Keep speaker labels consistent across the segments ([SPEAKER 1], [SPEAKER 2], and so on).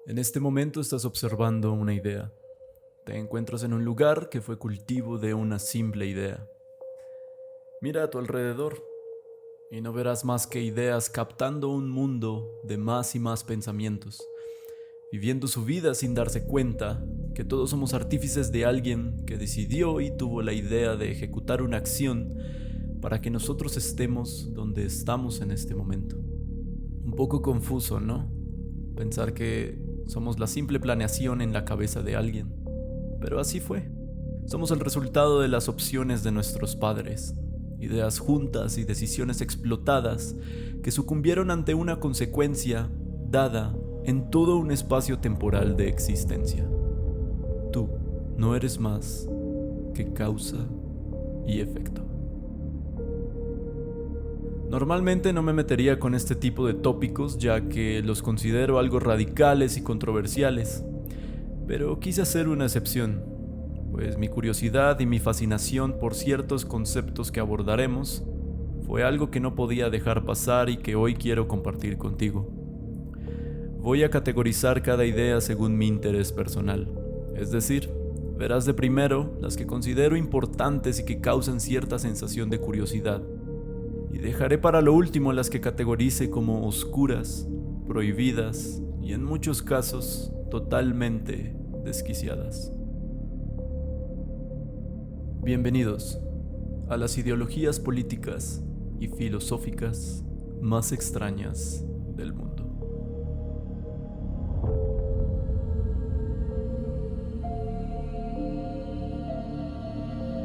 [SPEAKER 1] En este momento estás observando una idea. Te encuentras en un lugar que fue cultivo de una simple idea. Mira a tu alrededor y no verás más que ideas captando un mundo de más y más pensamientos, viviendo su vida sin darse cuenta que todos somos artífices de alguien que decidió y tuvo la idea de ejecutar una acción para que nosotros estemos donde estamos en este momento. Un poco confuso, ¿no? Pensar que somos la simple planeación en la cabeza de alguien. Pero así fue. Somos el resultado de las opciones de nuestros padres, ideas juntas y decisiones explotadas que sucumbieron ante una consecuencia dada en todo un espacio temporal de existencia. Tú no eres más que causa y efecto. Normalmente no me metería con este tipo de tópicos ya que los considero algo radicales y controversiales, pero quise hacer una excepción, pues mi curiosidad y mi fascinación por ciertos conceptos que abordaremos fue algo que no podía dejar pasar y que hoy quiero compartir contigo. Voy a categorizar cada idea según mi interés personal, es decir, verás de primero las que considero importantes y que causan cierta sensación de curiosidad, y dejaré para lo último las que categorice como oscuras, prohibidas y en muchos casos totalmente desquiciadas. Bienvenidos a las ideologías políticas y filosóficas más extrañas del mundo.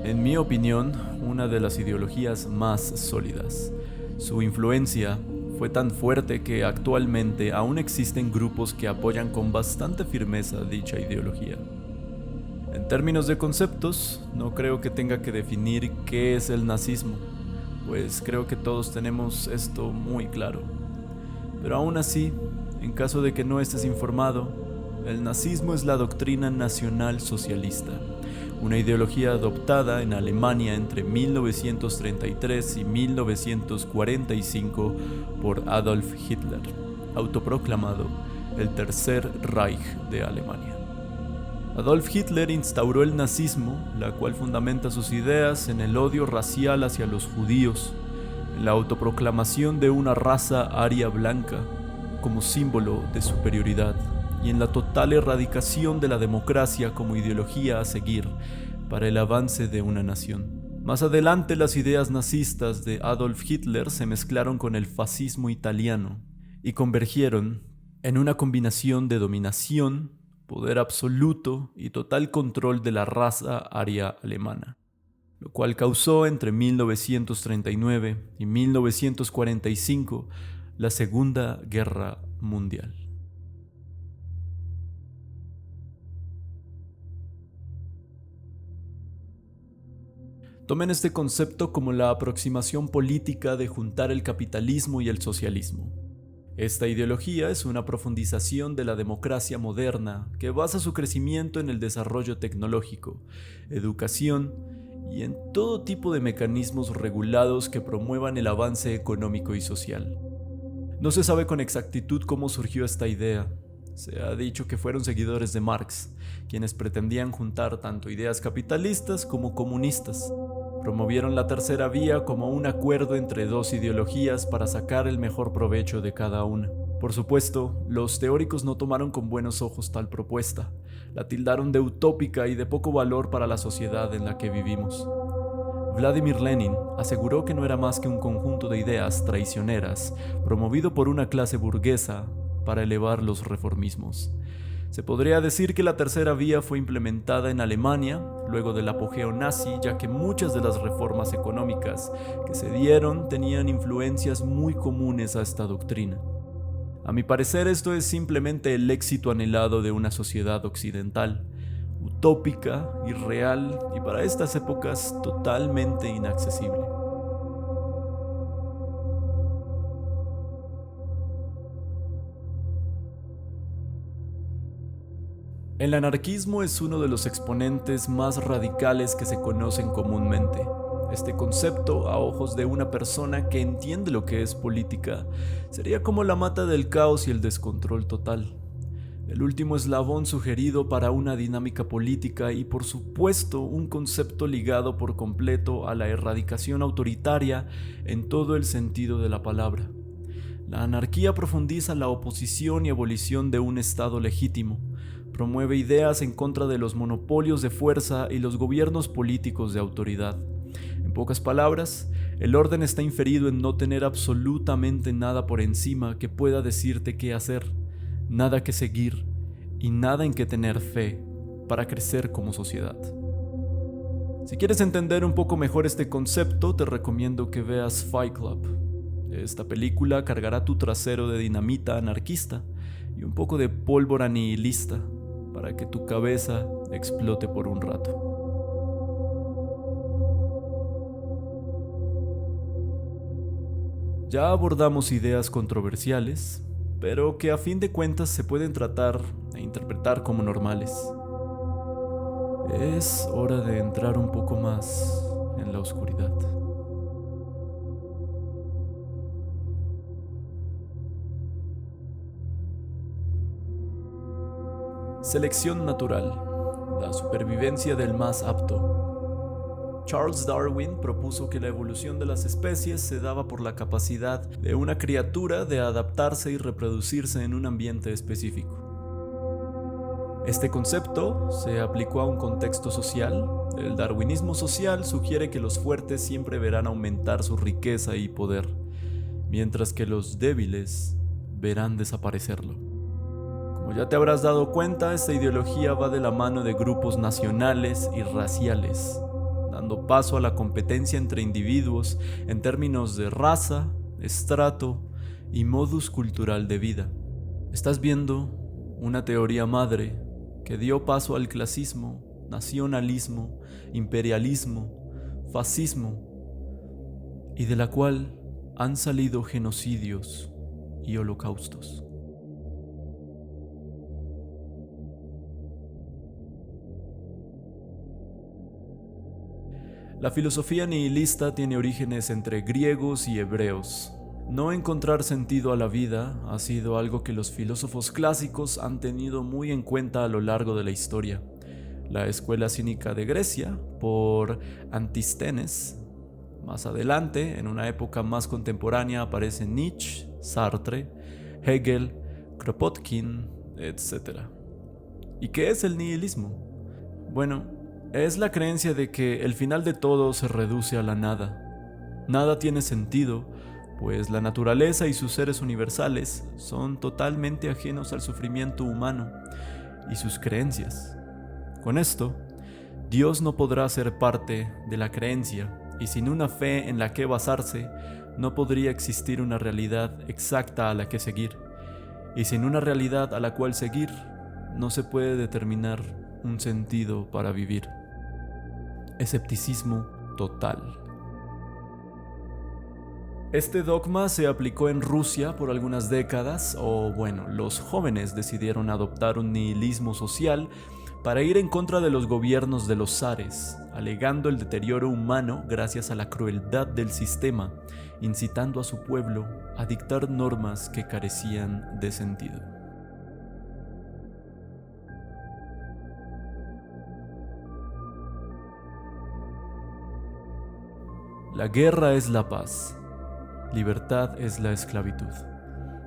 [SPEAKER 1] En mi opinión, una de las ideologías más sólidas. Su influencia fue tan fuerte que actualmente aún existen grupos que apoyan con bastante firmeza dicha ideología. En términos de conceptos, no creo que tenga que definir qué es el nazismo, pues creo que todos tenemos esto muy claro. Pero aún así, en caso de que no estés informado, el nazismo es la doctrina nacional socialista, una ideología adoptada en Alemania entre 1933 y 1945 por Adolf Hitler, autoproclamado el Tercer Reich de Alemania. Adolf Hitler instauró el nazismo, la cual fundamenta sus ideas en el odio racial hacia los judíos, en la autoproclamación de una raza aria blanca como símbolo de superioridad, y en la total erradicación de la democracia como ideología a seguir para el avance de una nación. Más adelante, las ideas nazistas de Adolf Hitler se mezclaron con el fascismo italiano y convergieron en una combinación de dominación, poder absoluto y total control de la raza aria alemana, lo cual causó entre 1939 y 1945 la Segunda Guerra Mundial. Tomen este concepto como la aproximación política de juntar el capitalismo y el socialismo. Esta ideología es una profundización de la democracia moderna que basa su crecimiento en el desarrollo tecnológico, educación y en todo tipo de mecanismos regulados que promuevan el avance económico y social. No se sabe con exactitud cómo surgió esta idea. Se ha dicho que fueron seguidores de Marx, quienes pretendían juntar tanto ideas capitalistas como comunistas. Promovieron la tercera vía como un acuerdo entre dos ideologías para sacar el mejor provecho de cada una. Por supuesto, los teóricos no tomaron con buenos ojos tal propuesta, la tildaron de utópica y de poco valor para la sociedad en la que vivimos. Vladimir Lenin aseguró que no era más que un conjunto de ideas traicioneras, promovido por una clase burguesa para elevar los reformismos. Se podría decir que la tercera vía fue implementada en Alemania luego del apogeo nazi, ya que muchas de las reformas económicas que se dieron tenían influencias muy comunes a esta doctrina. A mi parecer, esto es simplemente el éxito anhelado de una sociedad occidental, utópica, irreal y para estas épocas totalmente inaccesible. El anarquismo es uno de los exponentes más radicales que se conocen comúnmente. Este concepto, a ojos de una persona que entiende lo que es política, sería como la mata del caos y el descontrol total. el último eslabón sugerido para una dinámica política y por supuesto un concepto ligado por completo a la erradicación autoritaria en todo el sentido de la palabra. La anarquía profundiza la oposición y abolición de un Estado legítimo, promueve ideas en contra de los monopolios de fuerza y los gobiernos políticos de autoridad. En pocas palabras, el orden está inferido en no tener absolutamente nada por encima que pueda decirte qué hacer, nada que seguir y nada en que tener fe para crecer como sociedad. Si quieres entender un poco mejor este concepto, te recomiendo que veas Fight Club. Esta película cargará tu trasero de dinamita anarquista y un poco de pólvora nihilista para que tu cabeza explote por un rato. Ya abordamos ideas controversiales, pero que a fin de cuentas se pueden tratar e interpretar como normales. Es hora de entrar un poco más en la oscuridad. Selección natural, la supervivencia del más apto. Charles Darwin propuso que la evolución de las especies se daba por la capacidad de una criatura de adaptarse y reproducirse en un ambiente específico. Este concepto se aplicó a un contexto social. El darwinismo social sugiere que los fuertes siempre verán aumentar su riqueza y poder, mientras que los débiles verán desaparecerlo. Como ya te habrás dado cuenta, esta ideología va de la mano de grupos nacionales y raciales, dando paso a la competencia entre individuos en términos de raza, estrato y modus cultural de vida. Estás viendo una teoría madre que dio paso al clasismo, nacionalismo, imperialismo, fascismo, y de la cual han salido genocidios y holocaustos. La filosofía nihilista tiene orígenes entre griegos y hebreos. No encontrar sentido a la vida ha sido algo que los filósofos clásicos han tenido muy en cuenta a lo largo de la historia. La escuela cínica de Grecia, por Antisthenes. Más adelante, en una época más contemporánea, aparecen Nietzsche, Sartre, Hegel, Kropotkin, etc. ¿Y qué es el nihilismo? Bueno, es la creencia de que el final de todo se reduce a la nada. Nada tiene sentido, pues la naturaleza y sus seres universales son totalmente ajenos al sufrimiento humano y sus creencias. Con esto, Dios no podrá ser parte de la creencia, y sin una fe en la que basarse, no podría existir una realidad exacta a la que seguir. Y sin una realidad a la cual seguir, no se puede determinar un sentido para vivir. Escepticismo total. Este dogma se aplicó en Rusia por algunas décadas, los jóvenes decidieron adoptar un nihilismo social para ir en contra de los gobiernos de los zares, alegando el deterioro humano gracias a la crueldad del sistema, incitando a su pueblo a dictar normas que carecían de sentido. La guerra es la paz, libertad es la esclavitud,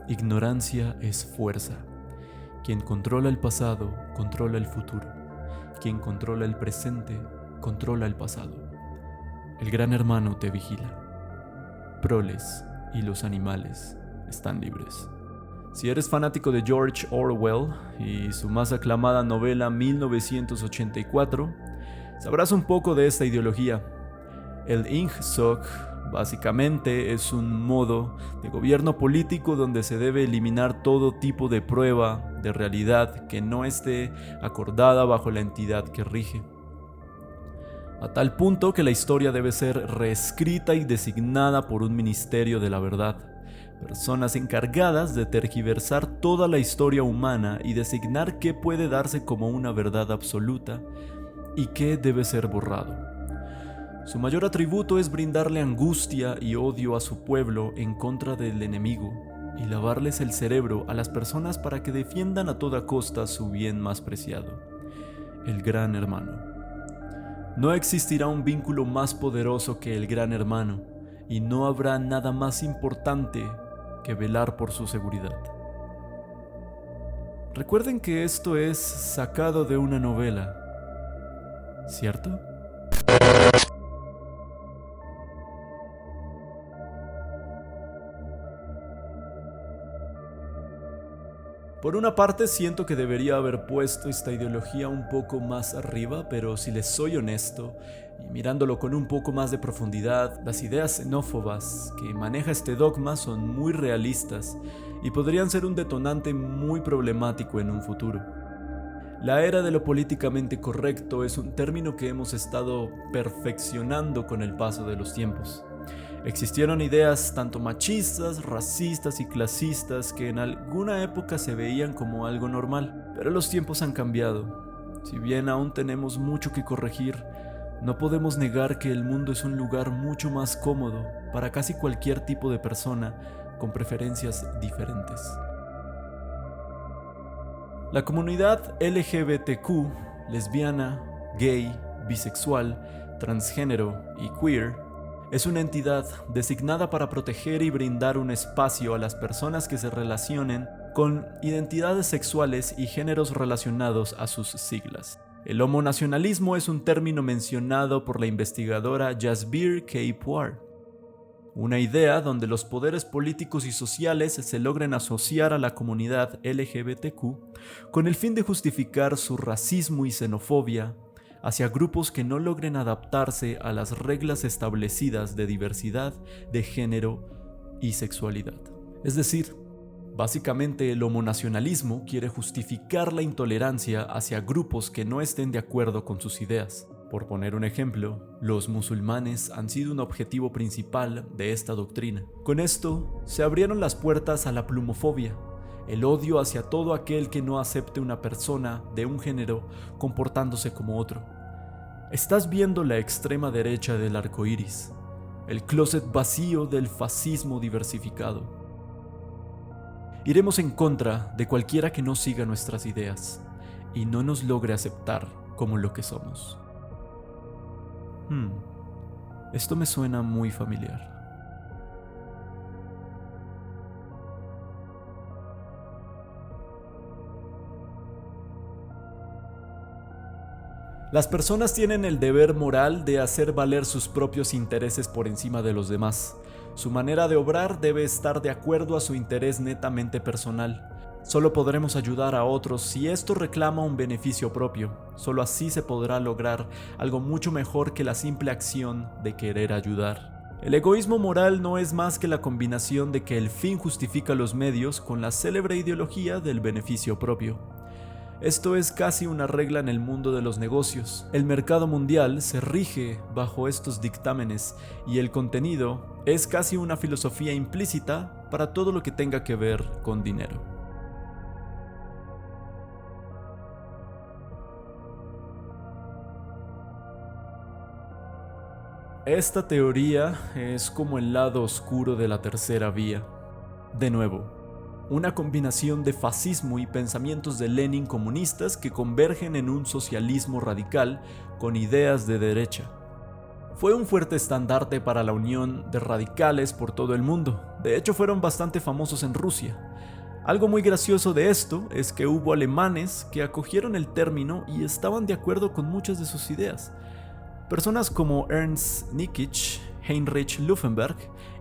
[SPEAKER 1] ignorancia es fuerza. Quien controla el pasado, controla el futuro. Quien controla el presente, controla el pasado. El gran hermano te vigila. Proles y los animales están libres. Si eres fanático de George Orwell y su más aclamada novela 1984, sabrás un poco de esta ideología. El Ingsoc básicamente es un modo de gobierno político donde se debe eliminar todo tipo de prueba de realidad que no esté acordada bajo la entidad que rige. A tal punto que la historia debe ser reescrita y designada por un ministerio de la verdad, personas encargadas de tergiversar toda la historia humana y designar qué puede darse como una verdad absoluta y qué debe ser borrado. Su mayor atributo es brindarle angustia y odio a su pueblo en contra del enemigo, y lavarles el cerebro a las personas para que defiendan a toda costa su bien más preciado, el Gran Hermano. No existirá un vínculo más poderoso que el Gran Hermano, y no habrá nada más importante que velar por su seguridad. Recuerden que esto es sacado de una novela, ¿cierto? Por una parte siento que debería haber puesto esta ideología un poco más arriba, pero si les soy honesto, y mirándolo con un poco más de profundidad, las ideas xenófobas que maneja este dogma son muy realistas y podrían ser un detonante muy problemático en un futuro. La era de lo políticamente correcto es un término que hemos estado perfeccionando con el paso de los tiempos. Existieron ideas tanto machistas, racistas y clasistas que en alguna época se veían como algo normal, pero los tiempos han cambiado. Si bien aún tenemos mucho que corregir, no podemos negar que el mundo es un lugar mucho más cómodo para casi cualquier tipo de persona con preferencias diferentes. La comunidad LGBTQ, lesbiana, gay, bisexual, transgénero y queer, es una entidad designada para proteger y brindar un espacio a las personas que se relacionen con identidades sexuales y géneros relacionados a sus siglas. El homonacionalismo es un término mencionado por la investigadora Jasbir K. Puar, una idea donde los poderes políticos y sociales se logren asociar a la comunidad LGBTQ con el fin de justificar su racismo y xenofobia hacia grupos que no logren adaptarse a las reglas establecidas de diversidad de género y sexualidad. Es decir, básicamente el homonacionalismo quiere justificar la intolerancia hacia grupos que no estén de acuerdo con sus ideas. Por poner un ejemplo, los musulmanes han sido un objetivo principal de esta doctrina. Con esto, se abrieron las puertas a la plumofobia, el odio hacia todo aquel que no acepte una persona de un género comportándose como otro. Estás viendo la extrema derecha del arco iris, el closet vacío del fascismo diversificado. Iremos en contra de cualquiera que no siga nuestras ideas y no nos logre aceptar como lo que somos. Esto me suena muy familiar. Las personas tienen el deber moral de hacer valer sus propios intereses por encima de los demás. Su manera de obrar debe estar de acuerdo a su interés netamente personal. Solo podremos ayudar a otros si esto reclama un beneficio propio. Solo así se podrá lograr algo mucho mejor que la simple acción de querer ayudar. El egoísmo moral no es más que la combinación de que el fin justifica los medios con la célebre ideología del beneficio propio. Esto es casi una regla en el mundo de los negocios. El mercado mundial se rige bajo estos dictámenes y el contenido es casi una filosofía implícita para todo lo que tenga que ver con dinero. Esta teoría es como el lado oscuro de la tercera vía. De nuevo, una combinación de fascismo y pensamientos de Lenin comunistas que convergen en un socialismo radical con ideas de derecha. Fue un fuerte estandarte para la unión de radicales por todo el mundo. De hecho, fueron bastante famosos en Rusia. Algo muy gracioso de esto es que hubo alemanes que acogieron el término y estaban de acuerdo con muchas de sus ideas. Personas como Ernst Nietzsche, Heinrich Lufenberg,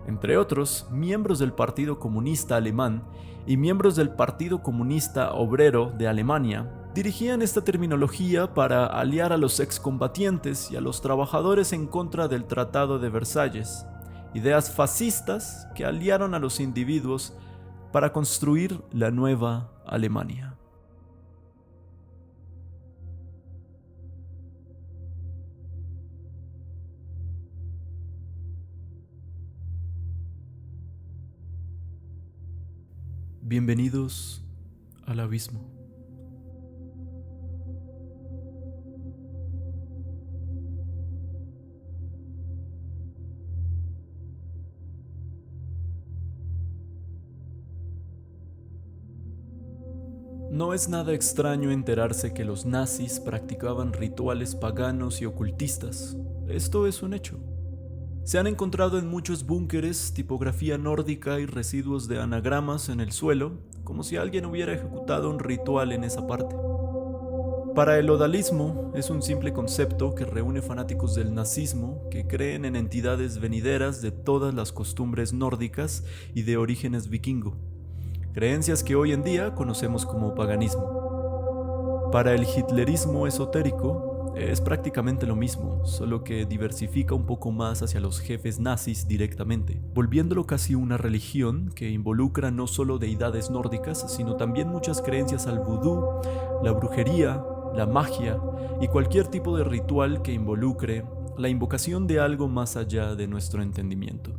[SPEAKER 1] entre otros, miembros del Partido Comunista Alemán y miembros del Partido Comunista Obrero de Alemania, dirigían esta terminología para aliar a los excombatientes y a los trabajadores en contra del Tratado de Versalles, ideas fascistas que aliaron a los individuos para construir la nueva Alemania. Bienvenidos al abismo. No es nada extraño enterarse que los nazis practicaban rituales paganos y ocultistas. Esto es un hecho. Se han encontrado en muchos búnkeres tipografía nórdica y residuos de anagramas en el suelo, como si alguien hubiera ejecutado un ritual en esa parte. Para el odalismo es un simple concepto que reúne fanáticos del nazismo que creen en entidades venideras de todas las costumbres nórdicas y de orígenes vikingo, creencias que hoy en día conocemos como paganismo. Para el hitlerismo esotérico es prácticamente lo mismo, solo que diversifica un poco más hacia los jefes nazis directamente, volviéndolo casi una religión que involucra no solo deidades nórdicas, sino también muchas creencias al vudú, la brujería, la magia y cualquier tipo de ritual que involucre la invocación de algo más allá de nuestro entendimiento.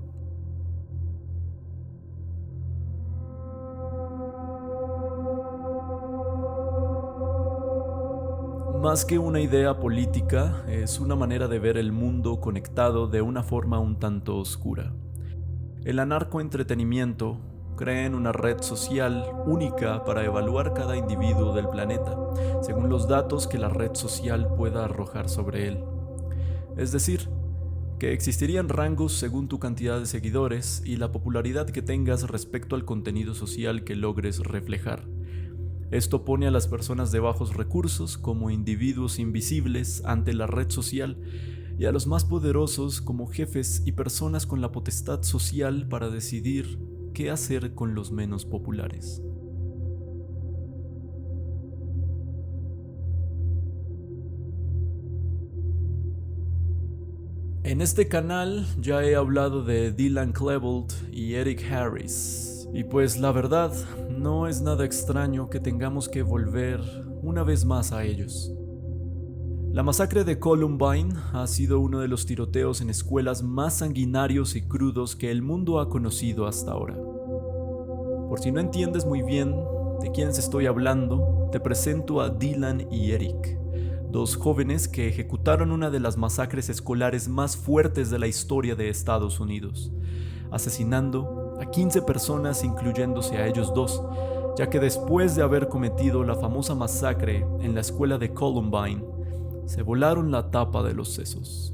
[SPEAKER 1] Más que una idea política, es una manera de ver el mundo conectado de una forma un tanto oscura. El anarcoentretenimiento crea en una red social única para evaluar cada individuo del planeta, según los datos que la red social pueda arrojar sobre él. Es decir, que existirían rangos según tu cantidad de seguidores y la popularidad que tengas respecto al contenido social que logres reflejar. Esto pone a las personas de bajos recursos como individuos invisibles ante la red social y a los más poderosos como jefes y personas con la potestad social para decidir qué hacer con los menos populares. En este canal ya he hablado de Dylan Klebold y Eric Harris, y pues la verdad no es nada extraño que tengamos que volver una vez más a ellos. La masacre de Columbine ha sido uno de los tiroteos en escuelas más sanguinarios y crudos que el mundo ha conocido hasta ahora. Por si no entiendes muy bien de quiénes estoy hablando, te presento a Dylan y Eric, dos jóvenes que ejecutaron una de las masacres escolares más fuertes de la historia de Estados Unidos, asesinando a 15 personas incluyéndose a ellos dos, ya que después de haber cometido la famosa masacre en la escuela de Columbine, se volaron la tapa de los sesos.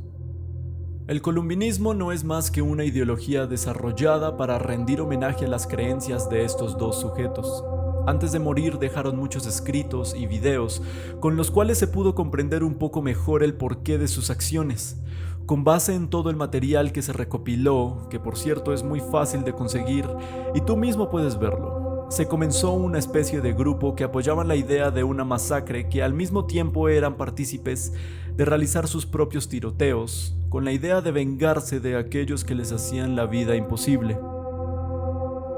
[SPEAKER 1] El columbinismo no es más que una ideología desarrollada para rendir homenaje a las creencias de estos dos sujetos. Antes de morir dejaron muchos escritos y videos con los cuales se pudo comprender un poco mejor el porqué de sus acciones. Con base en todo el material que se recopiló, que por cierto es muy fácil de conseguir y tú mismo puedes verlo, se comenzó una especie de grupo que apoyaban la idea de una masacre que al mismo tiempo eran partícipes de realizar sus propios tiroteos, con la idea de vengarse de aquellos que les hacían la vida imposible.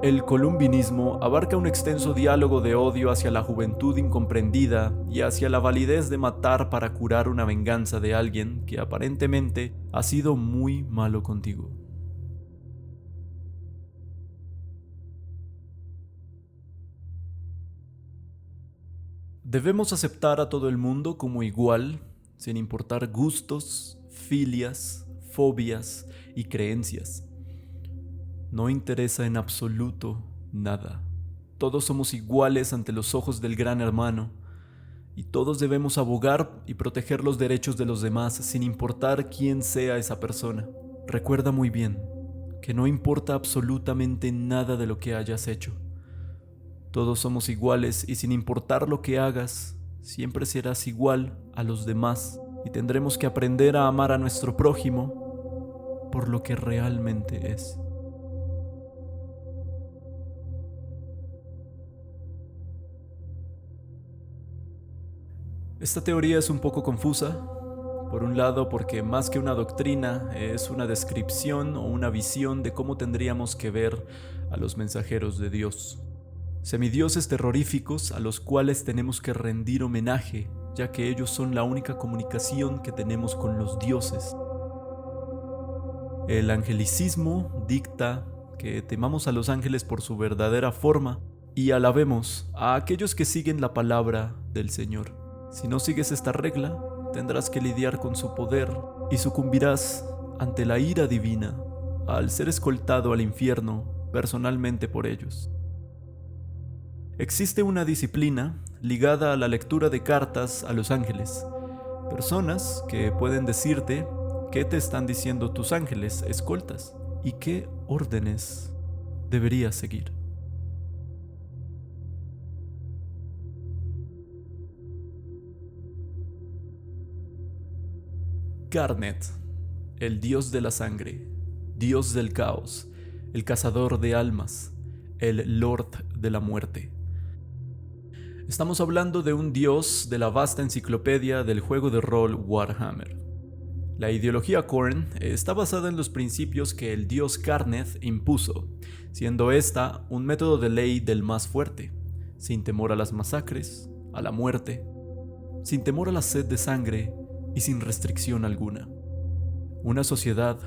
[SPEAKER 1] El columbinismo abarca un extenso diálogo de odio hacia la juventud incomprendida y hacia la validez de matar para curar una venganza de alguien que aparentemente ha sido muy malo contigo. Debemos aceptar a todo el mundo como igual, sin importar gustos, filias, fobias y creencias. No interesa en absoluto nada. Todos somos iguales ante los ojos del Gran Hermano y todos debemos abogar y proteger los derechos de los demás sin importar quién sea esa persona. Recuerda muy bien que no importa absolutamente nada de lo que hayas hecho. Todos somos iguales y sin importar lo que hagas, siempre serás igual a los demás y tendremos que aprender a amar a nuestro prójimo por lo que realmente es. Esta teoría es un poco confusa, por un lado porque más que una doctrina es una descripción o una visión de cómo tendríamos que ver a los mensajeros de Dios. Semidioses terroríficos a los cuales tenemos que rendir homenaje, ya que ellos son la única comunicación que tenemos con los dioses. El angelicismo dicta que temamos a los ángeles por su verdadera forma y alabemos a aquellos que siguen la palabra del Señor. Si no sigues esta regla, tendrás que lidiar con su poder y sucumbirás ante la ira divina al ser escoltado al infierno personalmente por ellos. Existe una disciplina ligada a la lectura de cartas a los ángeles. Personas que pueden decirte qué te están diciendo tus ángeles escoltas y qué órdenes deberías seguir. Garnet, el dios de la sangre, dios del caos, el cazador de almas, el Lord de la muerte. Estamos hablando de un dios de la vasta enciclopedia del juego de rol Warhammer. La ideología Khorne está basada en los principios que el dios Garnet impuso, siendo esta un método de ley del más fuerte, sin temor a las masacres, a la muerte, sin temor a la sed de sangre y sin restricción alguna. Una sociedad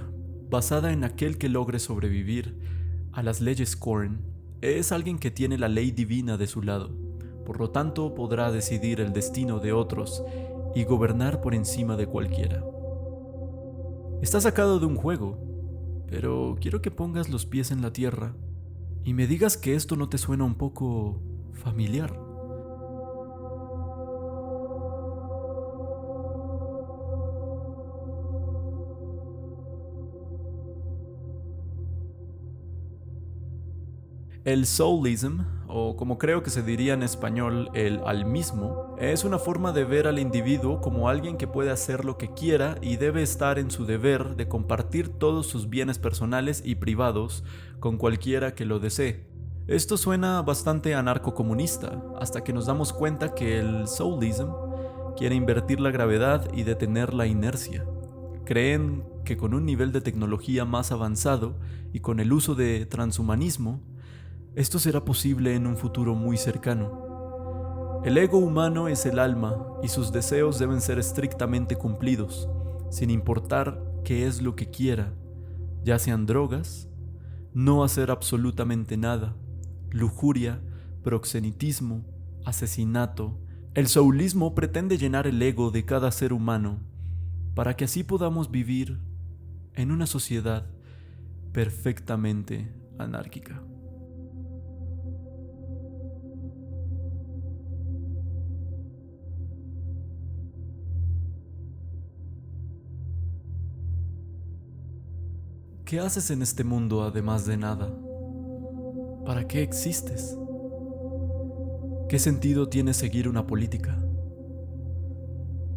[SPEAKER 1] basada en aquel que logre sobrevivir a las leyes Khorne es alguien que tiene la ley divina de su lado, por lo tanto podrá decidir el destino de otros y gobernar por encima de cualquiera. Está sacado de un juego, pero quiero que pongas los pies en la tierra y me digas que esto no te suena un poco familiar. El soulism, o como creo que se diría en español, el almismo, es una forma de ver al individuo como alguien que puede hacer lo que quiera y debe estar en su deber de compartir todos sus bienes personales y privados con cualquiera que lo desee. Esto suena bastante anarcocomunista, hasta que nos damos cuenta que el soulism quiere invertir la gravedad y detener la inercia. Creen que con un nivel de tecnología más avanzado y con el uso de transhumanismo, esto será posible en un futuro muy cercano. El ego humano es el alma y sus deseos deben ser estrictamente cumplidos, sin importar qué es lo que quiera, ya sean drogas, no hacer absolutamente nada, lujuria, proxenetismo, asesinato. El soulismo pretende llenar el ego de cada ser humano para que así podamos vivir en una sociedad perfectamente anárquica. ¿Qué haces en este mundo además de nada? ¿Para qué existes? ¿Qué sentido tiene seguir una política?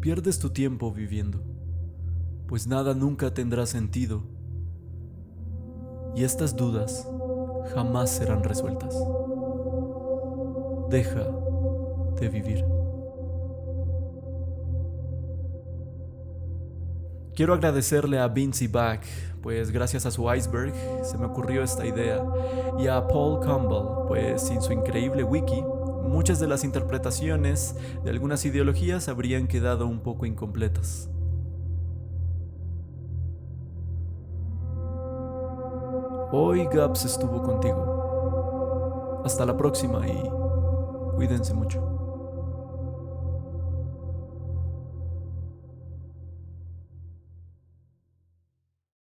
[SPEAKER 1] Pierdes tu tiempo viviendo, pues nada nunca tendrá sentido, y estas dudas jamás serán resueltas. Deja de vivir. Quiero agradecerle a Vincy Bach, pues gracias a su iceberg se me ocurrió esta idea, y a Paul Campbell, pues sin su increíble wiki, muchas de las interpretaciones de algunas ideologías habrían quedado un poco incompletas. Hoy Gaps estuvo contigo. Hasta la próxima y cuídense mucho.